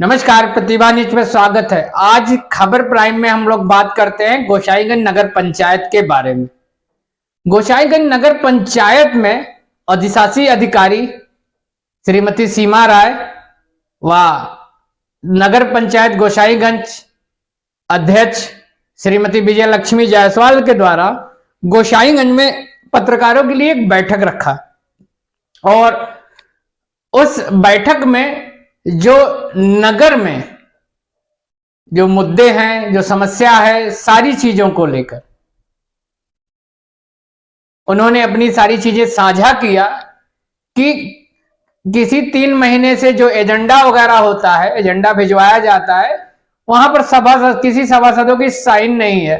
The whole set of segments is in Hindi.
नमस्कार, प्रतिभा न्यूज में स्वागत है। आज खबर प्राइम में हम लोग बात करते हैं गोसाईगंज नगर पंचायत के बारे में। गोसाईगंज नगर पंचायत में अधिशासी अधिकारी श्रीमती सीमा राय व नगर पंचायत गोसाईगंज अध्यक्ष श्रीमती विजय लक्ष्मी जायसवाल के द्वारा गोसाईगंज में पत्रकारों के लिए एक बैठक रखा और उस बैठक में जो नगर में जो मुद्दे हैं, जो समस्या है, सारी चीजों को लेकर उन्होंने अपनी सारी चीजें साझा किया कि किसी 3 महीने से जो एजेंडा वगैरह होता है, एजेंडा भिजवाया जाता है, वहां पर किसी सभासदों की साइन नहीं है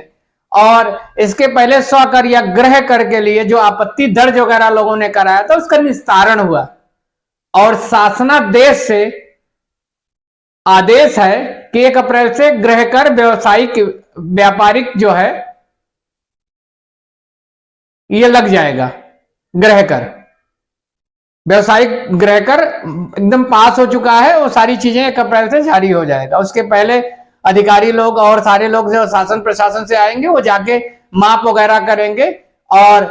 और इसके पहले स्वकर या गृह कर के लिए जो आपत्ति दर्ज वगैरह लोगों ने कराया था उसका निस्तारण हुआ और शासनादेश से आदेश है कि 1 अप्रैल से गृह कर व्यवसायिक व्यापारिक जो है ये लग जाएगा। गृह कर व्यवसायिक गृह कर एकदम पास हो चुका है और सारी चीजें 1 अप्रैल से जारी हो जाएगा। उसके पहले अधिकारी लोग और सारे लोग जो शासन प्रशासन से आएंगे वो जाके माप वगैरह करेंगे और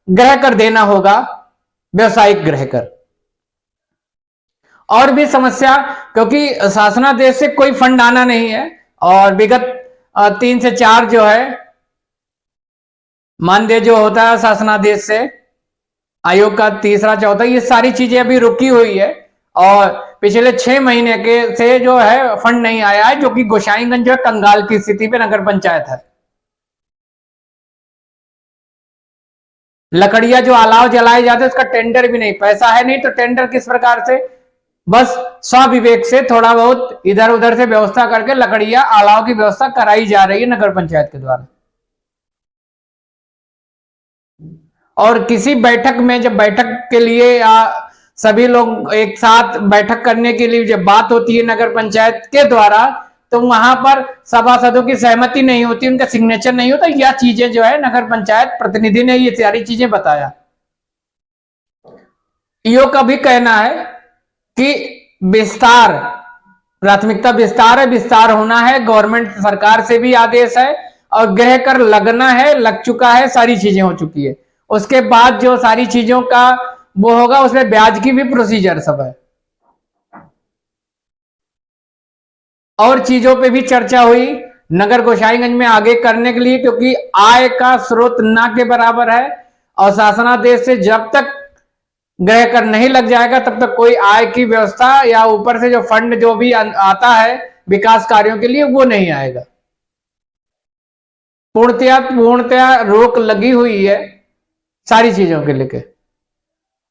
गृह कर देना होगा, व्यवसायिक गृह कर। और भी समस्या, क्योंकि शासनादेश से कोई फंड आना नहीं है और विगत 3 से 4 जो है मानदेय जो होता है शासनादेश से, आयोग का 3रा 4था, ये सारी चीजें अभी रुकी हुई है और पिछले 6 महीने के से जो है फंड नहीं आया है, जो कि गोसाईगंज जो है कंगाल की स्थिति पे नगर पंचायत है। लकड़ियां जो अलाव जलाए जाते हैं उसका टेंडर भी नहीं, पैसा है नहीं तो टेंडर किस प्रकार से, बस स्वविवेक से थोड़ा बहुत इधर उधर से व्यवस्था करके लकड़ियां अलाव की व्यवस्था कराई जा रही है नगर पंचायत के द्वारा। और किसी बैठक में जब बैठक के लिए सभी लोग एक साथ बैठक करने के लिए जब बात होती है नगर पंचायत के द्वारा, तो वहां पर सभासदों की सहमति नहीं होती, उनका सिग्नेचर नहीं होता। यह चीजें जो है नगर पंचायत प्रतिनिधि ने ये सारी चीजें बताया। ईओ का भी कहना है कि विस्तार, प्राथमिकता विस्तार है, विस्तार होना है, गवर्नमेंट सरकार से भी आदेश है और गृह कर लगना है, लग चुका है, सारी चीजें हो चुकी है। उसके बाद जो सारी चीजों का वो होगा उसमें ब्याज की भी प्रोसीजर सब है और चीजों पे भी चर्चा हुई नगर गोसाईगंज में आगे करने के लिए, क्योंकि आय का स्रोत ना के बराबर है और शासनादेश से जब तक गृह कर नहीं लग जाएगा तब तक कोई आय की व्यवस्था या ऊपर से जो फंड जो भी आता है विकास कार्यों के लिए वो नहीं आएगा। पूर्णतया रोक लगी हुई है सारी चीजों के लेके।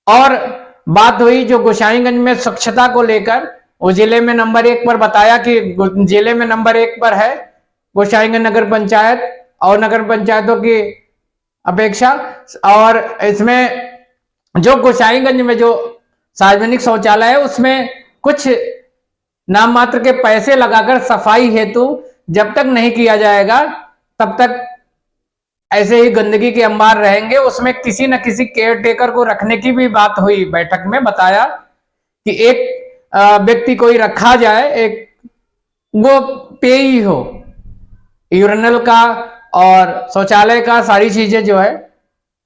और बात हुई जो गोसाईगंज में स्वच्छता को लेकर, वो जिले में नंबर 1 पर बताया कि जिले में नंबर 1 पर है गोसाईगंज नगर पंचायत और नगर पंचायतों की अपेक्षा। और इसमें जो गोसाईगंज में जो सार्वजनिक शौचालय है उसमें कुछ नाम मात्र के पैसे लगाकर सफाई हेतु जब तक नहीं किया जाएगा तब तक ऐसे ही गंदगी के अंबार रहेंगे। उसमें किसी न किसी केयर टेकर को रखने की भी बात हुई बैठक में। बताया कि एक व्यक्ति कोई रखा जाए, एक वो पेयी हो, यूरिनल का और शौचालय का सारी चीजें जो है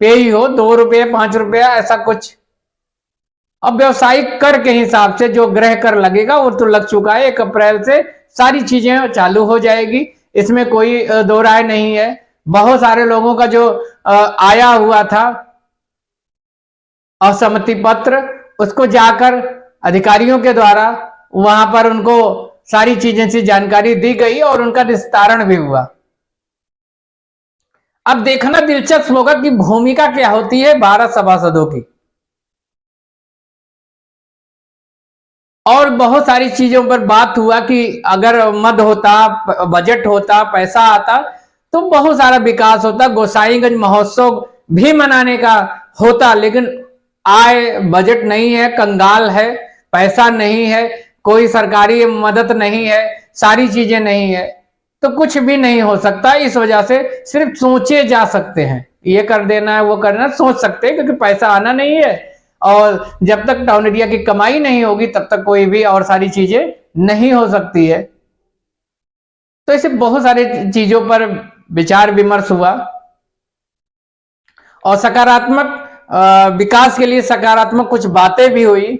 पेयी हो, 2 रुपये 5 रुपया ऐसा कुछ। अब व्यवसायिक कर के हिसाब से जो गृह कर लगेगा वो तो लग चुका है, 1 अप्रैल से सारी चीजें चालू हो जाएगी, इसमें कोई दो राय नहीं है। बहुत सारे लोगों का जो आया हुआ था असहमति पत्र, उसको जाकर अधिकारियों के द्वारा वहां पर उनको सारी चीजें से जानकारी दी गई और उनका निस्तारण भी हुआ। अब देखना दिलचस्प होगा कि भूमिका क्या होती है 12 सभासदों की। और बहुत सारी चीजों पर बात हुआ कि अगर मद होता, बजट होता, पैसा आता तो बहुत सारा विकास होता, गोसाईगंज महोत्सव भी मनाने का होता, लेकिन आय बजट नहीं है, कंगाल है, पैसा नहीं है, कोई सरकारी मदद नहीं है, सारी चीजें नहीं है, तो कुछ भी नहीं हो सकता। इस वजह से सिर्फ सोचे जा सकते हैं, ये कर देना है, वो करना, सोच सकते हैं, क्योंकि पैसा आना नहीं है और जब तक टाउन एरिया की कमाई नहीं होगी तब तक कोई भी और सारी चीजें नहीं हो सकती है। तो ऐसे बहुत सारी चीजों पर विचार विमर्श हुआ और सकारात्मक विकास के लिए सकारात्मक कुछ बातें भी हुई,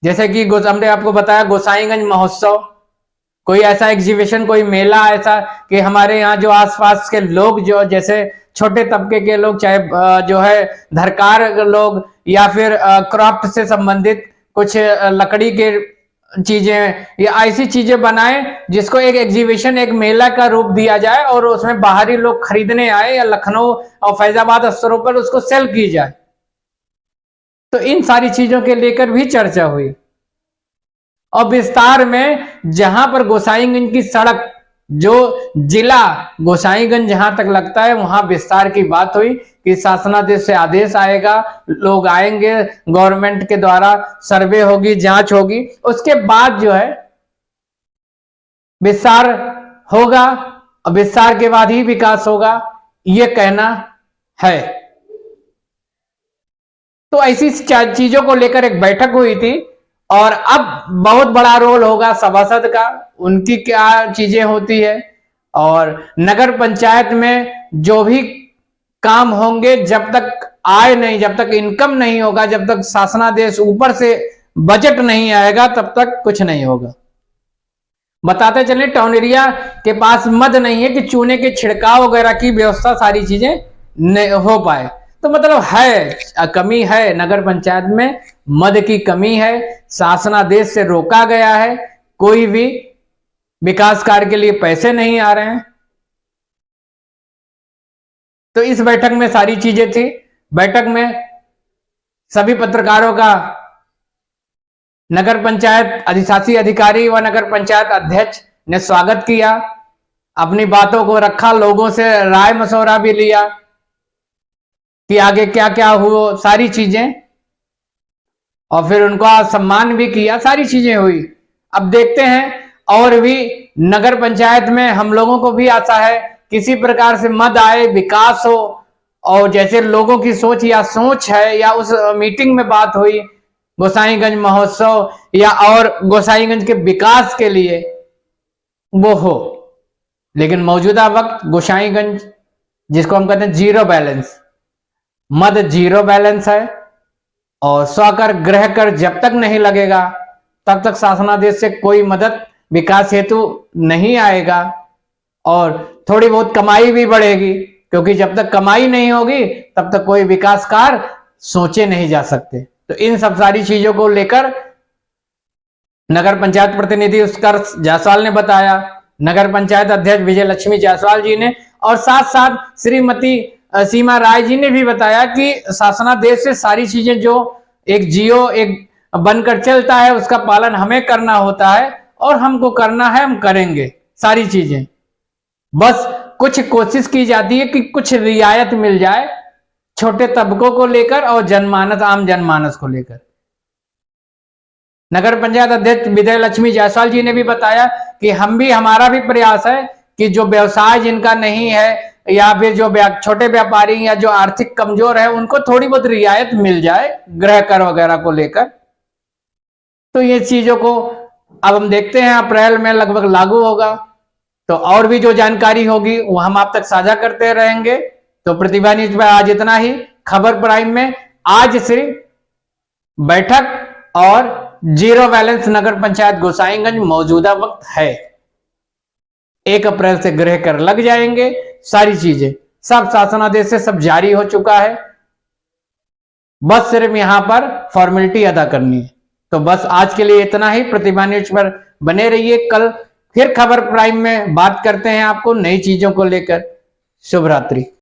जैसे कि हमने आपको बताया गोसाईगंज महोत्सव, कोई ऐसा एग्जीबिशन, कोई मेला ऐसा कि हमारे यहाँ जो आसपास के लोग, जो जैसे छोटे तबके के लोग, चाहे जो है धरकार लोग या फिर क्राफ्ट से संबंधित कुछ लकड़ी के चीजें या ऐसी चीजें बनाए जिसको एक एग्जीबिशन, एक मेला का रूप दिया जाए और उसमें बाहरी लोग खरीदने आए या लखनऊ और फैजाबाद स्तरों पर उसको सेल की जाए। तो इन सारी चीजों के लेकर भी चर्चा हुई और विस्तार में जहां पर गोसाईगंज की सड़क, जो जिला गोसाईगंज जहां तक लगता है, वहां विस्तार की बात हुई कि शासनादेश से आदेश आएगा, लोग आएंगे, गवर्नमेंट के द्वारा सर्वे होगी, जांच होगी, उसके बाद जो है विस्तार होगा और विस्तार के बाद ही विकास होगा, ये कहना है। तो ऐसी चीजों को लेकर एक बैठक हुई थी और अब बहुत बड़ा रोल होगा सभासद का, उनकी क्या चीजें होती है और नगर पंचायत में जो भी काम होंगे, जब तक आय नहीं, जब तक इनकम नहीं होगा, जब तक शासनादेश ऊपर से बजट नहीं आएगा, तब तक कुछ नहीं होगा। बताते चले टाउन एरिया के पास मद नहीं है कि चूने के छिड़काव वगैरह की व्यवस्था सारी चीजें हो पाए, तो मतलब है कमी है, नगर पंचायत में मद की कमी है, शासनादेश से रोका गया है, कोई भी विकास कार्य के लिए पैसे नहीं आ रहे हैं। तो इस बैठक में सारी चीजें थी। बैठक में सभी पत्रकारों का नगर पंचायत अधिशासी अधिकारी व नगर पंचायत अध्यक्ष ने स्वागत किया, अपनी बातों को रखा, लोगों से राय मशवरा भी लिया कि आगे क्या क्या हुआ, सारी चीजें, और फिर उनका सम्मान भी किया, सारी चीजें हुई। अब देखते हैं और भी नगर पंचायत में हम लोगों को भी आशा है किसी प्रकार से मद आए, विकास हो, और जैसे लोगों की सोच है या उस मीटिंग में बात हुई गोसाईगंज महोत्सव या और गोसाईगंज के विकास के लिए वो हो। लेकिन मौजूदा वक्त गोसाईगंज, जिसको हम कहते हैं जीरो बैलेंस, मद जीरो बैलेंस है और स्वकर गृह कर जब तक नहीं लगेगा तब तक शासनादेश से कोई मदद विकास हेतु नहीं आएगा और थोड़ी बहुत कमाई भी बढ़ेगी, क्योंकि जब तक कमाई नहीं होगी तब तक कोई विकास कार्य सोचे नहीं जा सकते। तो इन सब सारी चीजों को लेकर नगर पंचायत प्रतिनिधि उत्कर्ष जायसवाल ने बताया, नगर पंचायत अध्यक्ष विजय लक्ष्मी जायसवाल जी ने, और साथ साथ श्रीमती सीमा राय जी ने भी बताया कि शासनादेश से सारी चीजें जो एक जियो एक बनकर चलता है उसका पालन हमें करना होता है और हमको करना है, हम करेंगे सारी चीजें। बस कुछ कोशिश की जाती है कि कुछ रियायत मिल जाए छोटे तबकों को लेकर और जनमानस, आम जनमानस को लेकर। नगर पंचायत अध्यक्ष विजय लक्ष्मी जायसवाल जी ने भी बताया कि हमारा भी प्रयास है कि जो व्यवसाय जिनका नहीं है या फिर जो छोटे व्यापारी या जो आर्थिक कमजोर है उनको थोड़ी बहुत रियायत मिल जाए गृह कर वगैरह को लेकर। तो ये चीजों को अब हम देखते हैं, अप्रैल में लगभग लागू होगा, तो और भी जो जानकारी होगी वो हम आप तक साझा करते रहेंगे। तो प्रतिभा न्यूज पर आज इतना ही। खबर प्राइम में आज सिर्फ बैठक और जीरो बैलेंस नगर पंचायत गोसाईगंज मौजूदा वक्त है। 1 अप्रैल से गृह कर लग जाएंगे, सारी चीजें सब शासनादेश से सब जारी हो चुका है, बस सिर्फ यहां पर फॉर्मेलिटी अदा करनी है। तो बस आज के लिए इतना ही। प्रतिभा न्यूज पर बने रहिए, कल फिर खबर प्राइम में बात करते हैं आपको नई चीजों को लेकर। शुभ रात्रि।